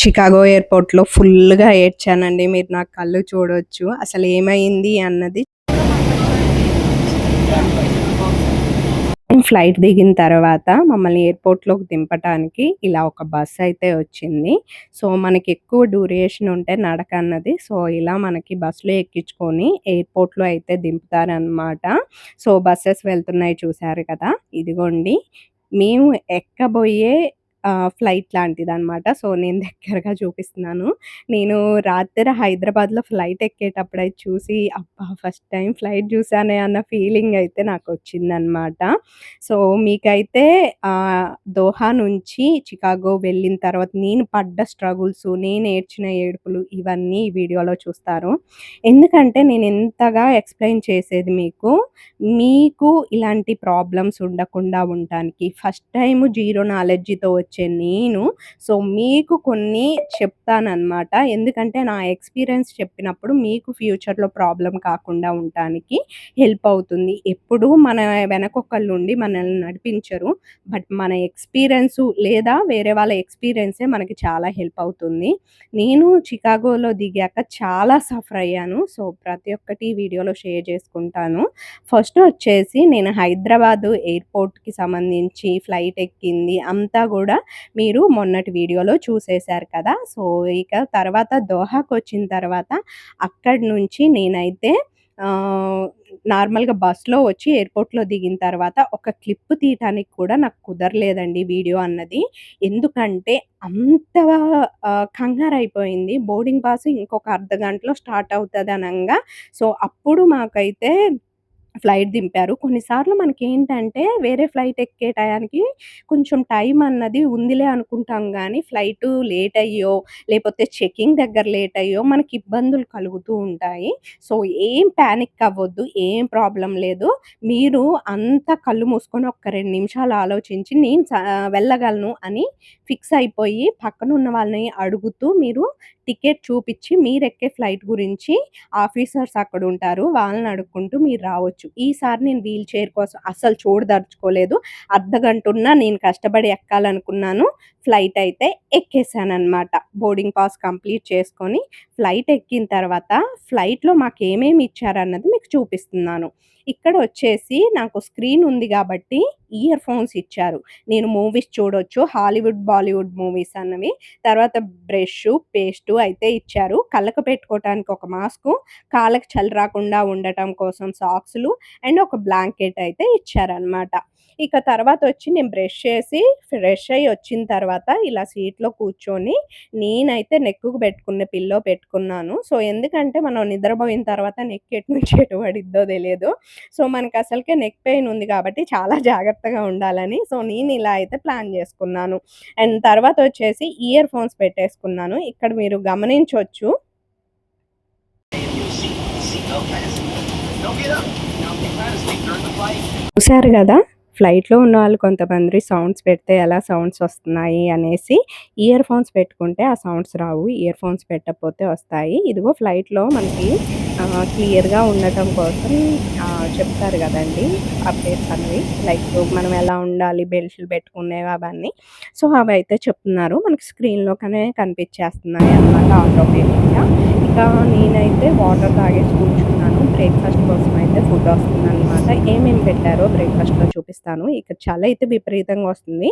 Chicago ఎయిర్‌పోర్ట్‌లో ఫుల్‌గా ఏడ్చానండి. మీరు నా కళ్ళు చూడొచ్చు. అసలేమైంది అన్నది. ఫ్లైట్ దిగిన తర్వాత మమ్మల్ని ఎయిర్‌పోర్ట్‌లోకి దింపటానికి ఇలా ఒక బస్ అయితే వచ్చింది. సో, మనకెక్కువ డ్యూరేషన్ ఉంటే నడకన్నది. సో, ఇలా మనకి బస్‌లో ఎక్కించుకొని ఎయిర్‌పోర్ట్‌లో అయితే దింపుతారనమాట. సో, బసెస్ వెళ్తున్నాయి చూసారు కదా! ఇదిగోండి. మేము ఎక్కబోయే ఫ్లైట్ లాంటిదనమాట. సో, నేను దగ్గరగా చూపిస్తున్నాను. నేను రాత్రి హైదరాబాద్‌లో ఫ్లైట్ ఎక్కేటప్పుడైతే చూసి అబ్బా! ఫస్ట్ టైమ్ ఫ్లైట్ చూసానే అన్న ఫీలింగ్ అయితే నాకొచ్చిందనమాట. సో, మీకైతే దోహా నుంచి చికాగో వెళ్ళిన తర్వాత నేను పడ్డ స్ట్రగుల్స్, నేను ఏడ్చిన ఏడుపులు ఇవన్నీ ఈ వీడియోలో చూస్తారు. ఎందుకంటే నేను ఎంతగా ఎక్స్‌ప్లెయిన్ చేసేది మీకు ఇలాంటి ప్రాబ్లమ్స్ ఉండకుండా ఉండటానికి ఫస్ట్ టైమ్ జీరో నాలెడ్జ్‌తో వచ్చే నేను సో, మీకు కొన్ని చెప్తాననమాట. ఎందుకంటే నా ఎక్స్‌పీరియన్స్ చెప్పినప్పుడు మీకు ఫ్యూచర్‌లో ప్రాబ్లమ్ కాకుండా ఉండటానికి హెల్ప్ అవుతుంది. ఎప్పుడూ మన వెనకొకళ్ళుండి మనల్ని నడిపించరు. బట్ మన ఎక్స్‌పీరియన్సు లేదా వేరే వాళ్ళ ఎక్స్‌పీరియన్సే మనకి చాలా హెల్ప్ అవుతుంది. నేను చికాగోలో దిగాక చాలా సఫర్ అయ్యాను. సో, ప్రతి ఒక్కటి ఈ వీడియోలో షేర్ చేసుకుంటాను. ఫస్ట్ వచ్చేసి నేను హైదరాబాదు ఎయిర్‌పోర్ట్‌కి సంబంధించి ఫ్లైట్ ఎక్కింది అంతా గూడా మీరు మొన్నటి వీడియోలో చూసేశారు కదా! సో, ఇక తర్వాత దోహాకొచ్చిన తర్వాత అక్కడి నుంచి నేనైతే ఆహ్, నార్మల్‌గా బస్‌లో వచ్చి ఎయిర్‌పోర్ట్‌లో దిగిన తర్వాత ఒక క్లిప్ తీయటానికి కూడా నాకు కుదరలేదండి వీడియో అన్నది. ఎందుకంటే అంత కంగారైపోయింది. బోర్డింగ్ పాస్ ఇంకొక అర్ధగంటలో స్టార్ట్ అవుతదనంగా సో, అప్పుడు మాకైతే ఫ్లైట్ దింపారు. కొన్నిసార్లు మనకేంటంటే వేరే ఫ్లైట్ ఎక్కే టయానికి కొంచెం టైం అన్నది ఉందిలే అనుకుంటాం గానీ, ఫ్లైటు లేట్ అయ్యో, లేపోతే చెకింగ్ దగ్గర లేట్ అయ్యో మనకి ఇబ్బందులు కలుగుతూ ఉంటాయి. సో, ఏం పానిక్ అవ్వొద్దు. ఏం ప్రాబ్లమ్ లేదు. మీరు అంతా కళ్ళు మూసుకొని ఒక్క 2 నిమిషాలు ఆలోచించి నేను వెళ్ళగలను అని ఫిక్స్ అయిపోయి పక్కనున్న వాళ్ళని అడుగుతూ మీరు టికెట్ చూపిచ్చి మీరెక్కే ఫ్లైట్ గురించి ఆఫీసర్స్ అక్కడుంటారు. వాళ్ళని అడుక్కుంటూ మీరు రావచ్చు. ఈసారి నేను వీల్ చైర్ కోసం అస్సలు చూడదలుచుకోలేదు. అర్ధగంటున్నా నేను కష్టపడి ఎక్కాలనుకున్నాను. ఫ్లైట్ అయితే ఎక్కేసాననమాట. బోర్డింగ్ పాస్ కంప్లీట్ చేసుకొని ఫ్లైట్ ఎక్కిన తర్వాత ఫ్లైట్‌లో మాకేమేమి ఇచ్చారన్నది మీకు చూపిస్తున్నాను. ఇక్కడొచ్చేసి నాకు స్క్రీన్ ఉంది గాబట్టి ఇయర్ ఫోన్స్ ఇచ్చారు. నేను మూవీస్ చూడొచ్చు. హాలీవుడ్, బాలీవుడ్ మూవీస్ అన్నవి. తర్వాత బ్రషు, పేస్టు అయితే ఇచ్చారు. కళ్ళకు పెట్టుకోవటానికి ఒక మాస్కు, కాళ్ళకి చలి రాకుండా ఉండటం కోసం సాక్సులు అండ్ ఒక బ్లాంకెట్ అయితే ఇచ్చారనమాట. ఇక తర్వాతొచ్చి నేను బ్రష్ చేసి, ఫ్రెష్ అయ్యి వచ్చిన తర్వాత ఇలా సీట్‌లో కూర్చొని నేనైతే నెక్కుకు పెట్టుకున్న పిల్లో పెట్టుకున్నాను. సో, ఎందుకంటే మనం నిద్రపోయిన తర్వాత నెక్ ఎటు నుంచి ఎటు పడిద్దో తెలియదు. సో, మనకసలకే నెక్ పెయిన్ ఉంది కాబట్టి చాలా జాగ్రత్తగా ఉండాలని సో, నేనిలా అయితే ప్లాన్ జేసుకున్నాను. అండ్ తర్వాతొచ్చేసి ఇయర్ ఫోన్స్ పెట్టేసుకున్నాను. ఇక్కడ మీరు గమనించొచ్చు. చూసారు గదా! ఫ్లైట్‌లో ఉన్నవాళ్ళు కొంతమంది సౌండ్స్ పెడితే ఎలా సౌండ్స్ వస్తున్నాయి అనేసి. ఇయర్ ఫోన్స్ పెట్టుకుంటే ఆ సౌండ్స్ రావు. ఇయర్ ఫోన్స్ పెట్టకపోతే వస్తాయి. ఇదిగో ఫ్లైట్‌లో మనకి క్లియర్‌గా ఉండటం కోసం చెప్తారు గదండీ! అప్డేట్స్ అనేవి. లైక్ మనం ఎలా ఉండాలి, బెల్టులు పెట్టుకునేవి అవన్నీ. సో, అవైతే చెప్తున్నారు. మనకి స్క్రీన్‌లోకనే కనిపించేస్తున్నాయి అన్నమాట ఆటోమేటిక్‌గా. ఇక నేనైతే వాటర్ తాగేసి కూర్చున్నాను. బ్రేక్‌ఫాస్ట్ కోసం అయితే ఫుడ్ వస్తుందనమాట. ఏమేమి పెట్టారో బ్రేక్‌ఫాస్ట్‌లో చూపిస్తాను. ఇక చలైతే విపరీతంగా వస్తుంది.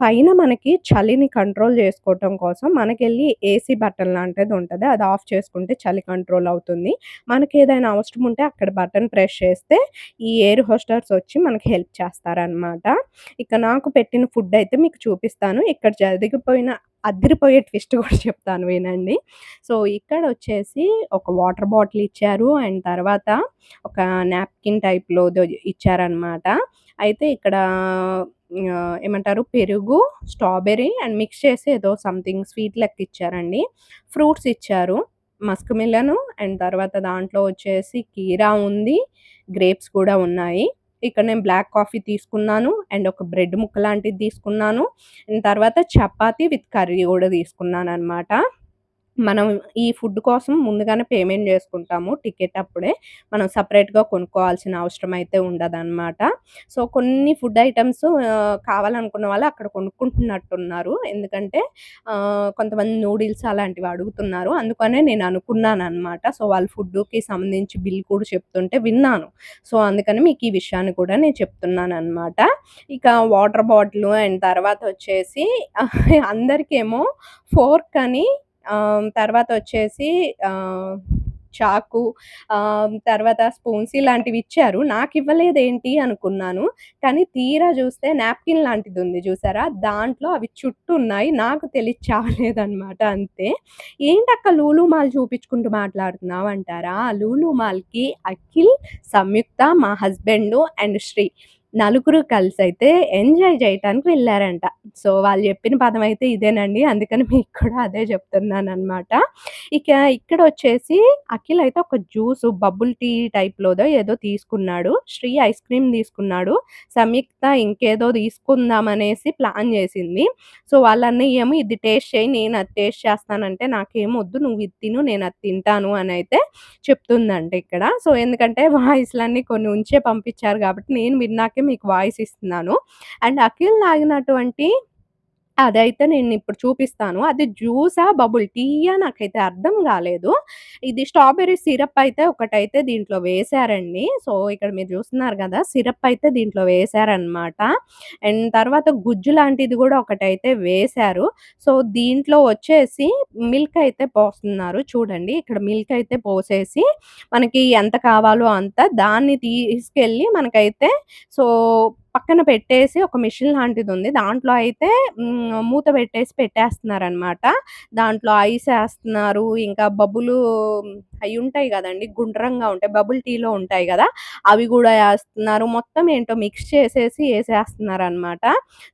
పైన మనకి చలిని కంట్రోల్ చేసుకోవటం కోసం మనకెళ్ళి ఏసీ బటన్ లాంటిది ఉంటది. అది ఆఫ్ చేసుకుంటే చలి కంట్రోల్ అవుతుంది. మనకేదైనా అవసరం ఉంటే అక్కడ బటన్ ప్రెస్ చేస్తే ఈ ఎయిర్ హోస్టర్స్ వచ్చి మనకి హెల్ప్ చేస్తారనమాట. ఇక నాకు పెట్టిన ఫుడ్ అయితే మీకు చూపిస్తాను. ఇక్కడ జరిగిపోయిన అదిరిపోయే ట్విస్ట్ కూడా చెప్తాను వినండి. సో, ఇక్కడొచ్చేసి ఒక వాటర్ బాటిల్ ఇచ్చారు. అండ్ తర్వాత ఒక నాప్కిన్ టైప్‌లోదో ఇచ్చారనమాట. అయితే ఇక్కడ ఏమంటారు పెరుగు, స్ట్రాబెర్రీ అండ్ మిక్స్ చేసి ఏదో సంథింగ్ స్వీట్ లెక్క ఇచ్చారండి. ఫ్రూట్స్ ఇచ్చారు. మస్క్ మిలను అండ్ తర్వాత దాంట్లో వచ్చేసి కీరా ఉంది. గ్రేప్స్ కూడా ఉన్నాయి. ఇక్కడ నేను బ్లాక్ కాఫీ తీసుకున్నాను. అండ్ ఒక బ్రెడ్ ముక్క లాంటిది తీసుకున్నాను. తర్వాత చపాతీ విత్ కర్రీ గూడా తీసుకున్నాననమాట. మనం ఈ ఫుడ్ కోసం ముందుగానే పేమెంట్ జేసుకుంటాము. టికెట్ అప్పుడే. మనం సెపరేట్‌గా కొనుక్కోవాల్సిన అవసరం అయితే ఉండదనమాట. సో, కొన్ని ఫుడ్ ఐటెమ్స్ కావాలనుకున్న వాళ్ళు అక్కడ కొనుక్కుంటున్నట్టున్నారు. ఎందుకంటే కొంతమంది నూడిల్స్ అలాంటివి అడుగుతున్నారు. అందుకనే నేను అనుకున్నాననమాట. సో, వాళ్ళు ఫుడ్‌కి సంబంధించి బిల్ కూడా చెప్తుంటే విన్నాను. సో, అందుకని మీకు ఈ విషయాన్ని కూడా నేను చెప్తున్నాననమాట. ఇక వాటర్ బాటిలు అండ్ తర్వాతొచ్చేసి అందరికేమో ఫోర్క్ అని తర్వాతొచ్చేసి ఆహ్, చాకు తర్వాత స్పూన్స్ ఇలాంటివిచ్చారు. నాకివ్వలేదేంటి అనుకున్నాను. కానీ తీరా జూస్తే నాప్కిన్ లాంటిదుంది జూసారా? దాంట్లో అవి చుట్టున్నాయి. నాకు తెలిసి చావలేదనమాట అంతే. ఏంటక్క లూలు మాల్ చూపిచ్చుకుంటూ మాట్లాడుతున్నావు అంటారా? లూలు మాల్‌కి అఖిల్, సంయుక్త, మా హస్బెండు అండ్ శ్రీ నలుగురు కలిసైతే ఎంజాయ్ జేయటానికి వెళ్లారంట. సో, వాళ్ళు జెప్పిన పదమైతే ఇదేనండి. అందుకని మీకు కూడా అదే జెప్తున్నాననమాట. ఇక ఇక్కడొచ్చేసి అఖిల్ అయితే ఒక జ్యూసు బబుల్ టీ టైప్‌లోదో ఏదో తీసుకున్నాడు. శ్రీ ఐస్ క్రీమ్ తీసుకున్నాడు. సంయుక్త ఇంకేదో తీసుకుందామనేసి ప్లాన్ జేసింది. సో, వాళ్ళ అన్నయ్య ఏమో ఇది టేస్ట్ చెయ్యి, నేనది టేస్ట్ చేస్తానంటే నాకేమొద్దు నువ్విది తిను నేనది తింటాను అనైతే చెప్తుందంట ఇక్కడ. సో, ఎందుకంటే వాయిస్‌లన్నీ కొన్ని ఉంచే పంపించారు గాబట్టి నేను విన్నాకే మీకు వాయిస్ ఇస్తున్నాను. అండ్ అఖిల్ తాగినటువంటి అదైతే నేనిప్పుడు చూపిస్తాను. అది జ్యూసా? బబుల్ టీయా? నాకైతే అర్థం గాలేదు. ఇది స్ట్రాబెర్రీ సిరప్ అయితే ఒకటైతే దీంట్లో వేశారండి. సో, ఇక్కడ మీరు చూస్తున్నారు గదా! సిరప్ అయితే దీంట్లో వేశారనమాట. అండ్ తర్వాత గుజ్జు లాంటిది గూడా ఒకటైతే వేశారు. సో, దీంట్లో వచ్చేసి మిల్క్ అయితే పోస్తున్నారు చూడండి. ఇక్కడ మిల్క్ అయితే పోసేసి మనకి ఎంత కావాలో అంత దాన్ని తీసుకెళ్ళి మనకైతే సో పక్కన పెట్టేసి ఒక మిషన్ లాంటిదుంది. దాంట్లో అయితే మూత పెట్టేసి పెట్టేస్తున్నారనమాట. దాంట్లో ఐస్ ఏస్తున్నారు. ఇంకా బబులు అయ్యుంటాయి గదండీ! గుండ్రంగా ఉంటాయి. బబుల్ టీలో ఉంటాయి గదా! అవి గూడా ఏస్తున్నారు. మొత్తం ఏంటో మిక్స్ చేసేసి ఏసేస్తున్నారనమాట.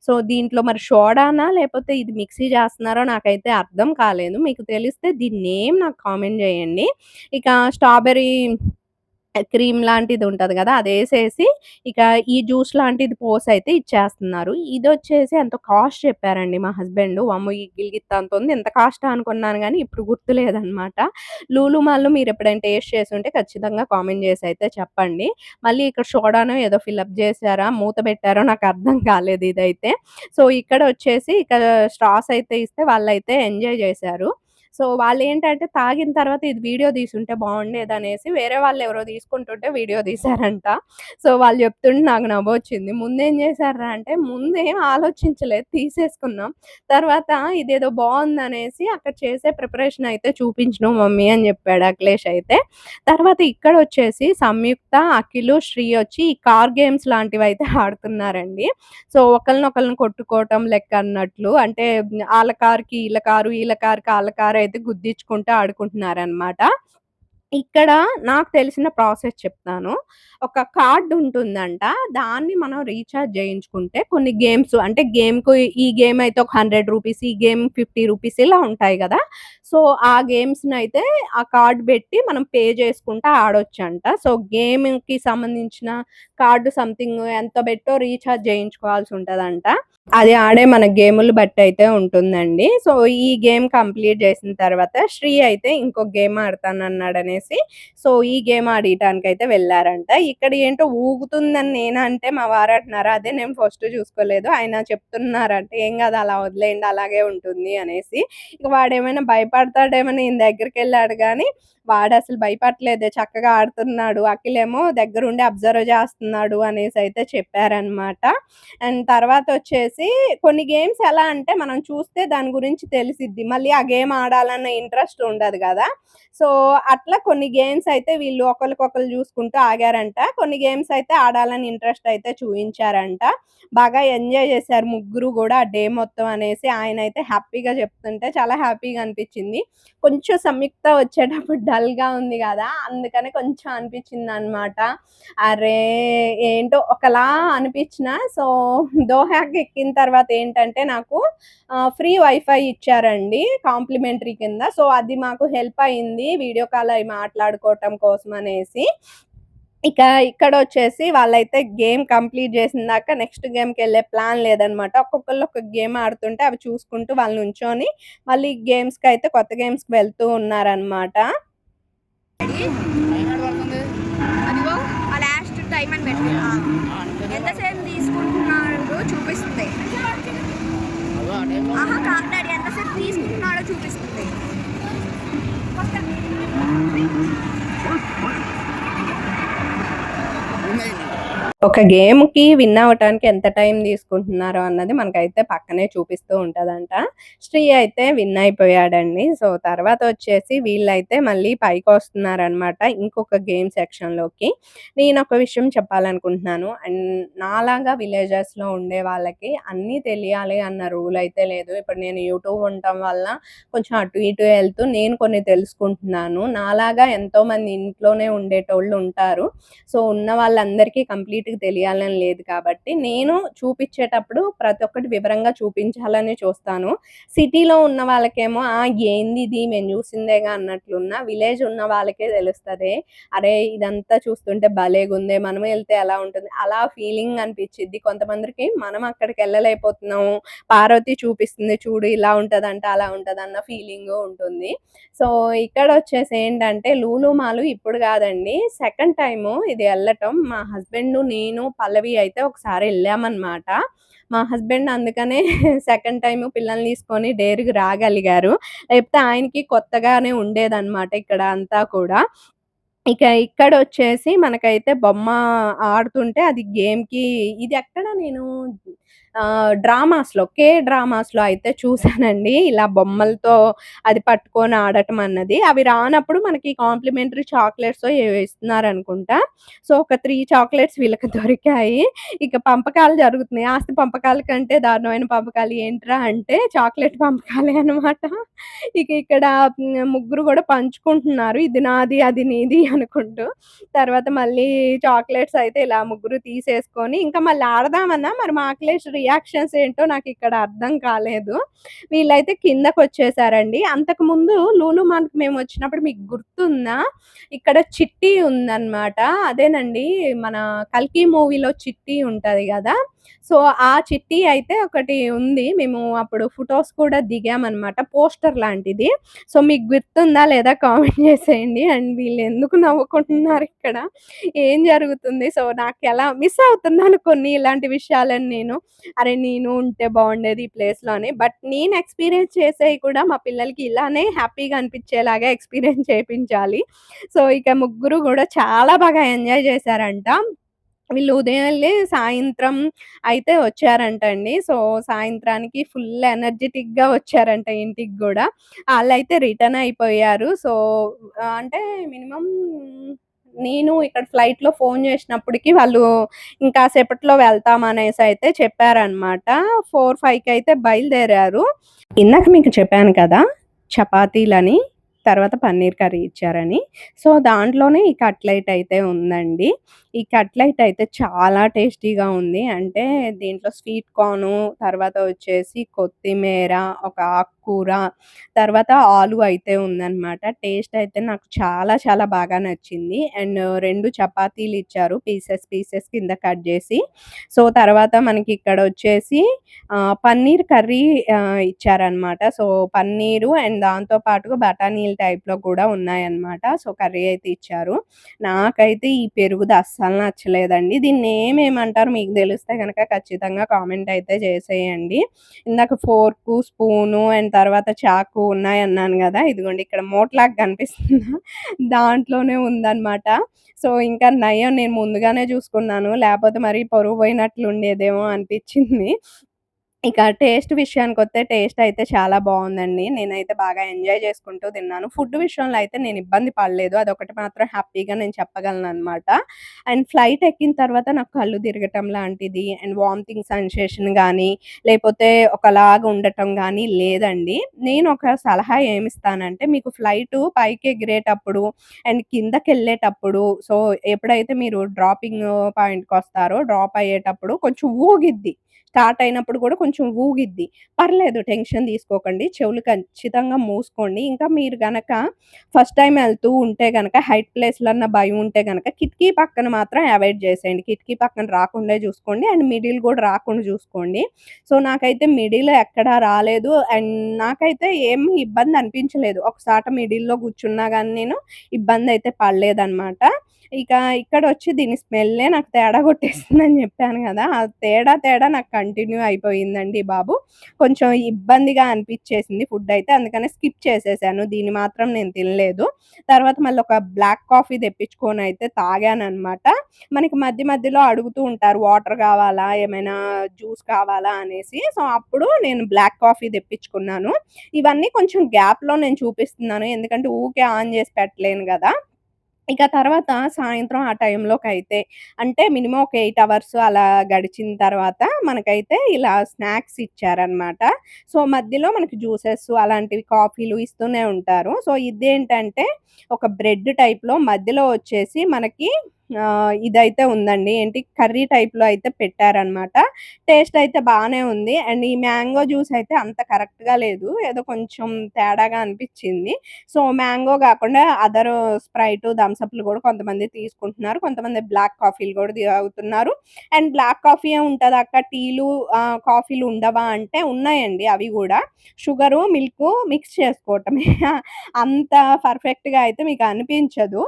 సో, దీంట్లో మరి సోడానా? లేపోతే ఇది మిక్సీ జేస్తున్నారో నాకైతే అర్థం కాలేదు. మీకు తెలిస్తే దీని నేమ్ నాకు కామెంట్ జేయండి. ఇక స్ట్రాబెర్రీ క్రీమ్ లాంటిదుంటది గదా! అదేసేసి ఇక ఈ జ్యూస్ లాంటిది పోసైతే ఇచ్చేస్తున్నారు. ఇదొచ్చేసి ఎంతో కాస్ట్ చెప్పారండి మా హస్బెండు. వామ్మో! ఈ గిల్గిత్త అంతుంది. ఎంత కాస్టా అనుకున్నాను గానీ ఇప్పుడు గుర్తులేదనమాట. లూలు మాల్‌లో మీరెప్పుడైనా టేస్ట్ చేసుంటే ఖచ్చితంగా కామెంట్ జేసైతే చెప్పండి. మళ్ళీ ఇక్కడ సోడానో ఏదో ఫిలప్ జేసారా? మూత పెట్టారో నాకర్థం కాలేదు ఇదైతే. సో, ఇక్కడొచ్చేసి ఇక స్ట్రాస్ అయితే ఇస్తే వాళ్ళైతే ఎంజాయ్ జేశారు. సో, వాళ్ళేంటంటే తాగిన తర్వాత ఇది వీడియో తీసుంటే బావుండేదనేసి వేరే వాళ్ళెవరో తీసుకుంటుంటే వీడియో తీశారంట. సో, వాళ్ళు చెప్తుంటే నాకు నవ్వొచ్చింది. ముందేం చేశార్రా అంటే ముందేం ఆలోచించలేదు తీసేసుకున్నాం. తర్వాత ఇదేదో బావుందనేసి అక్కడ చేసే ప్రిపరేషన్ అయితే చూపించినావు మమ్మీ అని చెప్పాడు అఖిలేష్ అయితే. తర్వాత ఇక్కడొచ్చేసి సంయుక్త, అఖిలు, శ్రీ వచ్చి ఈ కార్ గేమ్స్ లాంటివైతే ఆడుతున్నారండి. సో, ఒకళ్ళనొకళ్ళని కొట్టుకోవటం లెక్కన్నట్లు. అంటే ఆళ్ళ కార్‌కి ఈళ్ళ కారు, ఈళ్ళ కార్‌కి ఆళ్ళ కారైతే గుద్దిచ్చుకుంటూ ఆడుకుంటున్నారనమాట. ఇక్కడ నాకు తెలిసిన ప్రాసెస్ చెప్తాను. ఒక కార్డ్ ఉంటుందంట. దాన్ని మనం రీచార్జ్ జేయించుకుంటే కొన్ని గేమ్స్ అంటే ఈ గేమ్ అయితే ఒక రూ. 100 ఈ గేమ్ రూ. 50 ఇలా ఉంటాయి గదా! సో, ఆ గేమ్స్‌నయితే ఆ కార్డ్ బెట్టి మనం పే చేసుకుంటా ఆడొచ్చంట. సో, గేమ్‌కి సంబంధించిన కార్డ్ సంథింగ్ ఎంత బెట్టో రీచార్జ్ జేయించుకోవాల్సుంటదంట. అది ఆడే మన గేములు బట్టయితే ఉంటుందండి. సో, ఈ గేమ్ కంప్లీట్ జేసిన తర్వాత శ్రీ అయితే ఇంకో గేమ్ ఆడతానన్నాడనేసి సో, ఈ గేమ్ ఆడియటానికైతే వెళ్లారంట. ఇక్కడ ఏంటో ఊగుతుందని నేనంటే మా వారంటున్నారు, "అదే నేను ఫస్ట్ చూసుకోలేదు." ఆయన చెప్తున్నారంట, "ఏం గాదు అలా వదిలేయండి అలాగే ఉంటుంది" అనేసి. ఇక వాడేమైనా భయపడతాడేమో ఈయన దగ్గరికెళ్ళాడు గానీ, వాడసలు భయపడట్లేదే చక్కగా ఆడుతున్నాడు. అఖిలేమో దగ్గరుండి అబ్జర్వ్ జేస్తున్నాడు అనేసయితే చెప్పారనమాట. అండ్ తర్వాతొచ్చేసి కొన్ని గేమ్స్ ఎలా అంటే మనం చూస్తే దాని గురించి తెలిసిద్ది. మళ్ళీ ఆ గేమ్ ఆడాలన్న ఇంట్రెస్ట్ ఉండదు గదా! సో, అట్లా కొన్ని గేమ్స్ అయితే వీళ్ళు ఒకళ్ళకొకళ్ళు జూసుకుంటూ ఆగారంట. కొన్ని గేమ్స్ అయితే ఆడాలని ఇంట్రెస్ట్ అయితే చూయించారంట. బాగా ఎంజాయ్ జేశారు ముగ్గురు గూడా ఆ డే మొత్తం అనేసి ఆయనైతే హ్యాపీగా చెప్తుంటే చాలా హ్యాపీగా అనిపిచ్చింది. కొంచెం సంయుక్త వచ్చేటప్పుడు డల్‌గా ఉంది గదా! అందుకని కొంచెం అనిపిచ్చిందనమాట. అరే! ఏంటో ఒకలా అనిపిచ్చినా సో, దోహాకి ఎక్కిన తర్వాత ఏంటంటే నాకు ఫ్రీ వైఫై ఇచ్చారండి కాంప్లిమెంటరీ కింద. సో, అది మాకు హెల్ప్ అయింది. వీడియో కాల్ అయి మాట్లాడుకోవటం కోసం అనేసి. ఇక ఇక్కడొచ్చేసి వాళ్ళైతే గేమ్ కంప్లీట్ చేసిందాక నెక్స్ట్ గేమ్‌కెళ్ళే ప్లాన్ లేదనమాట. ఒక్కొక్కళ్ళు ఒక్కొక్క గేమ్ ఆడుతుంటే అవి చూసుకుంటూ వాళ్ళు నుంచొని మళ్ళీ గేమ్స్‌కైతే కొత్త గేమ్స్‌కి వెళ్తూ ఉన్నారనమాట. అదిగో ఆ లాస్ట్ టైం అని పెట్టి ఎంతసేపు తీసుకుంటున్నాడో చూపిస్తుంది. ఆహా కాదు డాడీ, ఎంతసేపు తీసుకుంటున్నాడో చూపిస్తుంది. ఒక గేమ్‌కి విన్ అవ్వటానికి ఎంత టైం తీసుకుంటున్నారో అన్నది మనకైతే పక్కనే చూపిస్తూ ఉంటదంట. శ్రీ అయితే విన్ అయిపోయాడండి. సో, తర్వాతొచ్చేసి వీళ్ళైతే మళ్ళీ పైకొస్తున్నారనమాట ఇంకొక గేమ్ సెక్షన్‌లోకి. నేనొక విషయం చెప్పాలనుకుంటున్నాను. అండ్ నాలాగా విలేజెస్‌లో ఉండే వాళ్ళకి అన్నీ తెలియాలి అన్న రూల్ అయితే లేదు. ఇప్పుడు నేను యూట్యూబ్ ఉండటం వల్ల కొంచెం అటు ఇటు ఎళ్తూ నేను కొన్ని తెలుసుకుంటున్నాను. నాలాగా ఎంతోమంది ఇంట్లోనే ఉండేటోళ్ళు ఉంటారు. సో, ఉన్న వాళ్ళందరికీ కంప్లీట్‌గా తెలియాలని లేదు కాబట్టి, నేను చూపిచ్చేటప్పుడు ప్రతి ఒక్కటి వివరంగా చూపించాలని చూస్తాను. సిటీలో ఉన్న వాళ్ళకేమో ఏందిది మేము చూసిందేగా అన్నట్లున్నా, విలేజ్ ఉన్న వాళ్ళకే తెలుస్తది. అరే! ఇదంతా చూస్తుంటే భలేగుందే! మనము ఎళ్తే ఎలా ఉంటుంది? అలా ఫీలింగ్ అనిపిచ్చిద్ది. కొంతమందికి మనం అక్కడికెళ్ళలేకపోతున్నాము. పార్వతి చూపిస్తుంది చూడు ఇలా ఉంటదంట, అలా ఉంటదన్న ఫీలింగు ఉంటుంది. సో, ఇక్కడొచ్చేసి ఏంటంటే లూలు మాల్ ఇప్పుడు గాదండి. సెకండ్ టైము ఇది ఎళ్ళటం. మా హస్బెండు, నేను, పల్లవి అయితే ఒకసారి ఎళ్ళామనమాట. మా హస్బెండ్ అందుకనే సెకండ్ టైము పిల్లల్ని తీసుకొని డేర్‌గా రాగలిగారు. లేకపోతే ఆయనకి కొత్తగానే ఉండేదనమాట ఇక్కడ అంతా కూడా. ఇక ఇక్కడొచ్చేసి మనకైతే బొమ్మ ఆడుతుంటే అది గేమ్‌కి ఇదెక్కడ నేను డ్రామాస్‌లో అయితే చూసానండి. ఇలా బొమ్మలతో అది పట్టుకొని ఆడటం అన్నది. అవి రానప్పుడు మనకి కాంప్లిమెంటరీ చాక్లెట్సో ఏవో ఇస్తున్నారనుకుంటా. సో, ఒక 3 చాక్లెట్స్ వీళ్ళకి దొరికాయి. ఇక పంపకాలు జరుగుతున్నాయి. ఆస్తి పంపకాల కంటే దారుణమైన పంపకాలు ఏంట్రా అంటే చాక్లెట్ పంపకాలే అనమాట. ఇక ఇక్కడ ముగ్గురు గూడా పంచుకుంటున్నారు. ఇది నాది, అది నీది అనుకుంటూ. తర్వాత మళ్ళీ చాక్లెట్స్ అయితే ఇలా ముగ్గురు తీసేసుకొని ఇంకా మళ్ళీ ఆడదామన్నా మరి మా అఖిలేష్ రియాక్షన్స్ ఏంటో నాకిక్కడ అర్థం కాలేదు. వీళ్ళైతే కిందకొచ్చేసారండి. అంతకుముందు లూలు మాల్‌కి మేమొచ్చినప్పుడు మీకు గుర్తుందా? ఇక్కడ చిట్టి ఉందనమాట. అదేనండి మన 'కల్కి' మూవీలో చిట్టి ఉంటది గదా! సో, ఆ చిట్టి అయితే ఒకటి ఉంది. మేము అప్పుడు ఫోటోస్ కూడా దిగామనమాట. పోస్టర్ లాంటిది. సో, మీకు గుర్తుందా లేదా కామెంట్ చేసేయండి. అండ్ వీళ్ళెందుకు నవ్వుకుంటున్నారిక్కడ? ఏం జరుగుతుంది? సో, నాకెలా మిస్ అవుతున్నాను కొన్ని ఇలాంటి విషయాలని నేను. అరే! నేను ఉంటే బావుండేది ఈ ప్లేస్‌లో అని. బట్ నేను ఎక్స్‌పీరియన్స్ చేసేయి కూడా మా పిల్లలకి ఇలానే హ్యాపీగా అనిపిచ్చేలాగా ఎక్స్‌పీరియన్స్ చేపించాలి. సో, ఇక ముగ్గురు గూడా చాలా బాగా ఎంజాయ్ చేశారంట. వీళ్ళు ఉదయం ఎళ్లి సాయంత్రం అయితే వచ్చారంటండి. సో, సాయంత్రానికి ఫుల్ ఎనర్జిటిక్‌గా వచ్చారంట ఇంటికి గూడా. ఆళ్ళైతే రిటర్న్ అయిపోయారు. సో, అంటే మినిమమ్ నేను ఇక్కడ ఫ్లైట్‌లో ఫోను చేసినప్పటికి వాళ్ళు ఇంకాసేపట్లో వెళ్తామనేసయితే చెప్పారనమాట. 4, 5కి అయితే బయలుదేరారు. ఇందాక మీకు చెప్పాను కదా! చపాతీలని, తర్వాత పన్నీర్ కర్రీ ఇచ్చారని. సో, దాంట్లోనే ఈ కట్లెట్ అయితే ఉందండి. ఈ కట్లెట్ అయితే చాలా టేస్టీగా ఉంది. అంటే దీంట్లో స్వీట్ కార్ను, తర్వాత వచ్చేసి కొత్తిమీర, ఒక ఆకుకూర, తర్వాత ఆలు అయితే ఉందనమాట. టేస్ట్ అయితే నాకు చాలా చాలా బాగా నచ్చింది. అండ్ 2 చపాతీలిచ్చారు పీసెస్ కింద కట్ జేసి. సో, తర్వాత మనకిక్కడొచ్చేసి పన్నీర్ కర్రీ ఇచ్చారనమాట. సో, పన్నీరు అండ్ దాంతో పాటుగా బఠానీలు టైప్‌లో కూడా ఉన్నాయన్నమాట. సో, కర్రీ అయితే ఇచ్చారు. నాకైతే ఈ పెరుగుది అస్సలు నచ్చలేదండి. దీన్నేమేమంటారో మీకు దెలిస్తే గనక ఖచ్చితంగా కామెంట్ అయితే చేసేయండి. ఇందాక ఫోర్కు, స్పూను అండ్ తర్వాత చాకు ఉన్నాయన్నాను గదా! ఇదిగోండి ఇక్కడ మోట్లాగా కనిపిస్తుందా? దాంట్లోనే ఉందనమాట. సో, ఇంకా నయం నేను ముందుగానే జూసుకున్నాను. లేపోతే మరి పరువు పోయినట్లుండేదేమో అనిపిచ్చింది. ఇక టేస్ట్ విషయానికొస్తే టేస్ట్ అయితే చాలా బావుందండి. నేనైతే బాగా ఎంజాయ్ చేసుకుంటూ తిన్నాను. ఫుడ్ విషయంలో అయితే నేను ఇబ్బంది పడలేదు. అదొకటి మాత్రం హ్యాపీగా నేను చెప్పగలననమాట. అండ్ ఫ్లైట్ ఎక్కిన తర్వాత నాకు కళ్ళు తిరగటం లాంటిది అండ్ వామిటింగ్ సెన్సేషన్ గానీ, లేపోతే ఒకలాగా ఉండటం గానీ లేదండి. నేను ఒక సలహా ఏమిస్తానంటే మీకు ఫ్లైటు పైకి ఎగిరేటప్పుడు అండ్ కిందకెళ్ళేటప్పుడు సో, ఎప్పుడైతే మీరు డ్రాపింగ్ పాయింట్‌కొస్తారో డ్రాప్ అయ్యేటప్పుడు కొంచెం ఊగిద్ది. స్టార్ట్ అయినప్పుడు కూడా కొంచెం కొంచెం ఊగిద్ది. పర్లేదు టెన్షన్ తీసుకోకండి. చెవులు ఖచ్చితంగా మూసుకోండి. ఇంకా మీరు గనక ఫస్ట్ టైమ్ ఎళ్తూ ఉంటే గనక హైట్ ప్లేస్‌లన్న భయం ఉంటే గనక కిటికీ పక్కన మాత్రం అవాయిడ్ చేసేయండి. కిటికీ పక్కన రాకుండా చూసుకోండి. అండ్ మిడిల్ కూడా రాకుండా చూసుకోండి. సో, నాకైతే మిడిల్ ఎక్కడా రాలేదు. అండ్ నాకైతే ఏమి ఇబ్బంది అనిపించలేదు. ఒకసాట మిడిల్‌లో కూర్చున్నా గానీ నేను ఇబ్బందయితే పడలేదనమాట. ఇక ఇక్కడొచ్చి దీని స్మెల్లే నాకు తేడా కొట్టేసిందని చెప్పాను గదా! ఆ తేడా నాకు కంటిన్యూ అయిపోయిందండి బాబు. కొంచెం ఇబ్బందిగా అనిపిచ్చేసింది ఫుడ్డయితే. అందుకనే స్కిప్ చేసేసాను. దీన్ని మాత్రం నేను తినలేదు. తర్వాత మళ్ళీ ఒక బ్లాక్ కాఫీ తెప్పించుకొనయితే తాగాననమాట. మనకి మధ్య మధ్యలో అడుగుతూ ఉంటారు వాటర్ కావాలా? ఏమైనా జ్యూస్ కావాలా? అనేసి. సో, అప్పుడు నేను బ్లాక్ కాఫీ తెప్పించుకున్నాను. ఇవన్నీ కొంచెం గ్యాప్‌లో నేను చూపిస్తున్నాను. ఎందుకంటే ఊకే ఆన్ జేసి పెట్టలేను గదా! ఇక తర్వాత సాయంత్రం ఆ టైంలోకైతే అంటే మినిమమ్ ఒక 8 అవర్స్ అలా గడిచిన తర్వాత మనకైతే ఇలా స్నాక్స్ ఇచ్చారనమాట. సో, మధ్యలో మనకి జ్యూసెస్ అలాంటివి కాఫీలు ఇస్తూనే ఉంటారు. సో, ఇదేంటంటే ఒక బ్రెడ్ టైప్‌లో మధ్యలో వచ్చేసి మనకి ఇదైతే ఉందండి. ఏంటి కర్రీ టైప్‌లో అయితే పెట్టారనమాట. టేస్ట్ అయితే బానే ఉంది. అండ్ ఈ మ్యాంగో జ్యూస్ అయితే అంత కరెక్ట్‌గా లేదు. ఏదో కొంచెం తేడాగా అనిపిచ్చింది. సో, మ్యాంగో గాకుండా అదరు స్ప్రైటు, థమ్స్ అప్‌లు గూడా కొంతమంది తీసుకుంటున్నారు. కొంతమంది బ్లాక్ కాఫీలు గూడా తాగుతున్నారు. అండ్ బ్లాక్ కాఫీయే ఉంటదక్క టీలు కాఫీలు ఉండవా అంటే ఉన్నాయండి అవి గూడా. షుగరు, మిల్కు మిక్స్ చేసుకోవటమే. అంత పర్ఫెక్ట్‌గా అయితే మీకు అనిపించదు.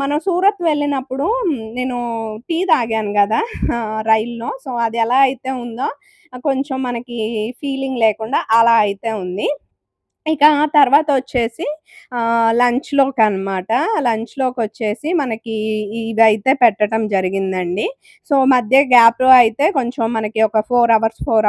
మనం సూరత్ వెళ్ళినప్పుడు నేను టీ తాగాను గదా! రైల్‌లో. సో, అది ఎలా అయితే ఉందో కొంచెం మనకి ఫీలింగ్ లేకుండా అలా అయితే ఉంది. ఇక తర్వాతొచ్చేసి లంచ్‌లోకనమాట. లంచ్‌లోకొచ్చేసి మనకి ఇవైతే పెట్టటం జరిగిందండి. సో, మధ్య గ్యాప్‌లో అయితే కొంచెం మనకి ఒక 4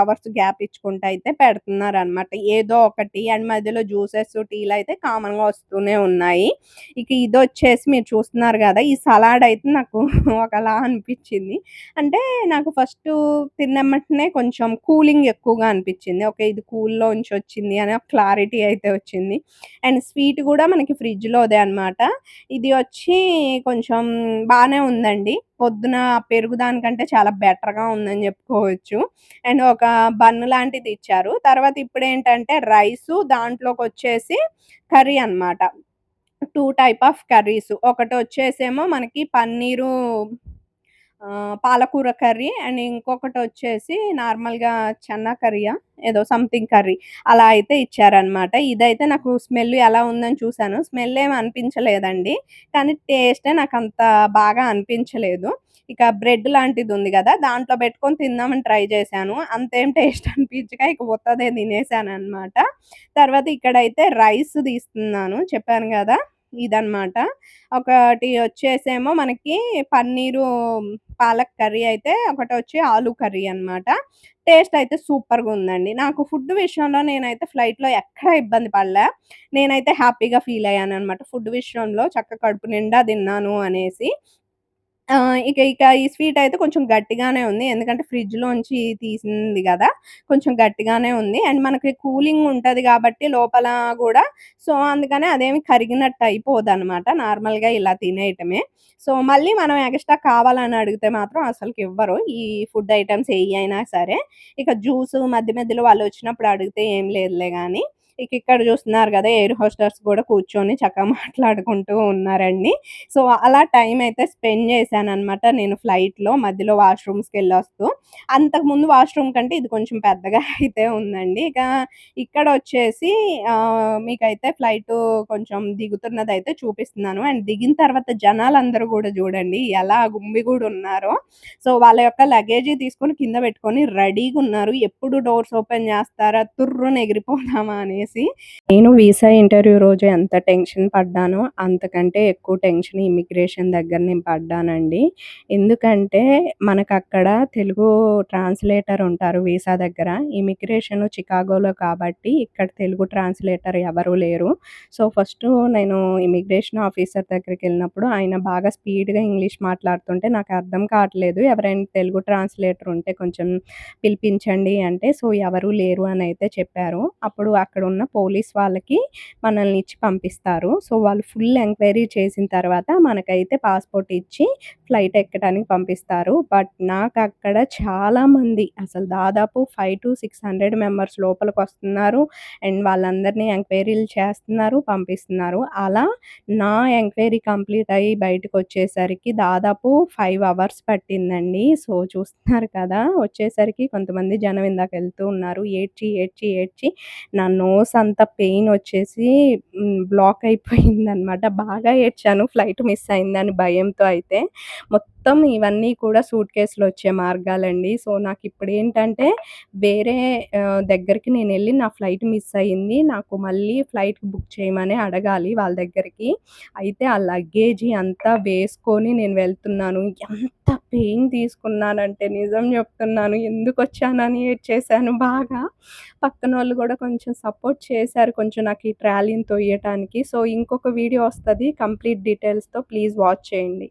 అవర్స్ గ్యాప్ ఇచ్చుకుంటూ అయితే పెడుతున్నారనమాట. ఏదో ఒకటి అండ్ మధ్యలో జ్యూసెస్, టీలయితే కామన్‌గా వస్తూనే ఉన్నాయి. ఇక ఇదొచ్చేసి మీరు చూస్తున్నారు గదా! ఈ సలాడయితే నాకు ఒకలా అనిపిచ్చింది. అంటే నాకు ఫస్టు తిన్నెమ్మటనే కొంచెం కూలింగ్ ఎక్కువగా అనిపిచ్చింది. ఓకే. ఇది కూల్‌లోంచొచ్చింది అనే ఒక క్లారిటీ అయితే వచ్చింది. అండ్ స్వీట్ గూడా మనకి ఫ్రిడ్జ్‌లోదే అనమాట. ఇది వచ్చి కొంచెం బానే ఉందండి. పొద్దున పెరుగు దానికంటే చాలా బెటర్‌గా ఉందని జెప్పుకోవచ్చు. అండ్ ఒక బన్ లాంటిది ఇచ్చారు. తర్వాత ఇప్పుడేంటంటే రైసు దాంట్లోకొచ్చేసి కర్రీ అనమాట. 2 టైప్ ఆఫ్ కర్రీస్. ఒకటొచ్చేసేమో మనకి పన్నీరు పాలకూర కర్రీ అండ్ ఇంకొకటొచ్చేసి నార్మల్‌గా చన్నా కర్రీయా? ఏదో సంథింగ్ కర్రీ. అలా అయితే ఇచ్చారనమాట. ఇదైతే నాకు స్మెల్ ఎలా ఉందని చూసాను. స్మెల్ ఏమి అనిపించలేదండి. కానీ టేస్టే నాకంత బాగా అనిపించలేదు. ఇక బ్రెడ్ లాంటిదుంది గదా! దాంట్లో పెట్టుకొని తిందామని ట్రై చేశాను. అంతేం టేస్ట్ అనిపించక ఇక ఉత్తదే తినేసాననమాట. తర్వాత ఇక్కడైతే రైస్ తీస్తున్నాను. చెప్పాను గదా! ఇదనమాట. ఒకటి వచ్చేసేమో మనకి పన్నీరు పాలక్ కర్రీ అయితే, ఒకటొచ్చి ఆలు కర్రీ అనమాట. టేస్ట్ అయితే సూపర్‌గుందండి. నాకు ఫుడ్ విషయంలో నేనైతే ఫ్లైట్‌లో ఎక్కడ ఇబ్బంది పడలా. నేనైతే హ్యాపీగా ఫీల్ అయ్యాననమాట. ఫుడ్ విషయంలో చక్కగా కడుపు నిండా తిన్నాను అనేసి. ఇక ఈ స్వీట్ అయితే కొంచెం గట్టిగానే ఉంది. ఎందుకంటే ఫ్రిడ్జ్‌లోంచి తీసింది గదా! కొంచెం గట్టిగానే ఉంది. అండ్ మనకి కూలింగ్ ఉంటది గాబట్టి లోపల గూడా సో, అందుకని అదేమి కరిగినట్టు అయిపోదనమాట. నార్మల్‌గా ఇలా తినేయటమే. సో, మళ్ళీ మనం ఎక్స్‌ట్రా కావాలని అడిగితే మాత్రం అసలకివ్వరు. ఈ ఫుడ్ ఐటెమ్స్ ఏయైనా సరే. ఇక జ్యూసు మధ్య మధ్యలో వాళ్ళొచ్చినప్పుడు అడిగితే ఏం లేదులే గానీ. ఇక ఇక్కడ చూస్తున్నారు గదా! ఎయిర్ హోస్టెస్ కూడా కూర్చొని చక్కగా మాట్లాడుకుంటూ ఉన్నారండి. సో, అలా టైం అయితే స్పెండ్ చేశాననమాట నేను ఫ్లైట్‌లో మధ్యలో వాష్‌రూమ్స్‌కెళ్ళొస్తూ. అంతకుముందు వాష్‌రూమ్ కంటే ఇది కొంచెం పెద్దగా అయితే ఉందండి. ఇక ఇక్కడొచ్చేసి మీకైతే ఫ్లైటు కొంచెం దిగుతున్నదైతే చూపిస్తున్నాను. అండ్ దిగిన తర్వాత జనాలందరూ గూడా జూడండి ఎలా గుమిగూడున్నారో. సో, వాళ్ళ యొక్క లగేజీ తీసుకొని కింద పెట్టుకొని రెడీగున్నారు. ఎప్పుడు డోర్స్ ఓపెన్ జేస్తారా? తుర్రున ఎగిరిపోదామా అనేసి. నేను వీసా ఇంటర్వ్యూ రోజు ఎంత టెన్షన్ పడ్డానో, అంతకంటే ఎక్కువ టెన్షన్ ఇమిగ్రేషన్ దగ్గర నేను పడ్డానండి. ఎందుకంటే, మనకక్కడ తెలుగు ట్రాన్స్‌లేటర్ ఉంటారు వీసా దగ్గర. ఇమిగ్రేషన్ చికాగోలో కాబట్టి, ఇక్కడ తెలుగు ట్రాన్స్‌లేటర్ ఎవరు లేరు. సో, ఫస్టు నేను ఇమిగ్రేషన్ ఆఫీసర్ దగ్గరికెళ్ళినప్పుడు, ఆయన బాగా స్పీడ్‌గా ఇంగ్లీష్ మాట్లాడుతుంటే నాకు అర్థం కావట్లేదు. ఎవరైనా తెలుగు ట్రాన్స్‌లేటర్ ఉంటే కొంచెం పిలిపించండి అంటే, సో, ఎవరు లేరు అనయితే చెప్పారు. అప్పుడు అక్కడున్న ఉన్న పోలీస్ వాళ్ళకి మనల్ని ఇచ్చి పంపిస్తారు. సో, వాళ్ళు ఫుల్ ఎంక్వైరీ చేసిన తర్వాత మనకైతే పాస్‌పోర్ట్ ఇచ్చి ఫ్లైట్ ఎక్కడానికి పంపిస్తారు. బట్ నాకక్కడ చాలామంది అసలు దాదాపు 500-600 మెంబర్స్ లోపలికొస్తున్నారు. అండ్ వాళ్ళందరినీ ఎంక్వైరీలు చేస్తున్నారు, పంపిస్తున్నారు. అలా నా ఎంక్వైరీ కంప్లీట్ అయ్యి బయటకొచ్చేసరికి దాదాపు 5 అవర్స్ పట్టిందండి. సో, చూస్తున్నారు కదా! వచ్చేసరికి కొంతమంది జనం ఇందాక వెళ్తూ ఉన్నారు. ఏడ్చి, ఏడ్చి, ఏడ్చి నా నోస్ అంతా పెయిన్ వచ్చేసి బ్లాక్ అయిపోయిందనమాట. బాగా ఏడ్చాను ఫ్లైట్ మిస్ అయిందని భయంతో అయితే. మొత్తం ఇవన్నీ కూడా సూట్ కేస్‌లో వచ్చే మార్గాలండి. సో, నాకిప్పుడేంటంటే వేరే దగ్గరికి నేనెళ్ళి నా ఫ్లైట్ మిస్ అయింది. నాకు మళ్ళీ ఫ్లైట్ బుక్ చేయమని అడగాలి వాళ్ళ దగ్గరికి. అయితే ఆ లగేజీ అంతా వేసుకొని నేను వెళ్తున్నాను. ఎంత పెయిన్ తీసుకున్నానంటే నిజం చెప్తున్నాను. ఎందుకొచ్చానని ఏడ్చేశాను బాగా. పక్కనోళ్ళు గూడా కొంచెం సపోర్ట్ చేశారు. కొంచెం నాకు ఈ ట్రాలీని తొయ్యటానికి. సో, ఇంకొక వీడియో వస్తది కంప్లీట్ డీటెయిల్స్‌తో. ప్లీజ్ వాచ్ చేయండి.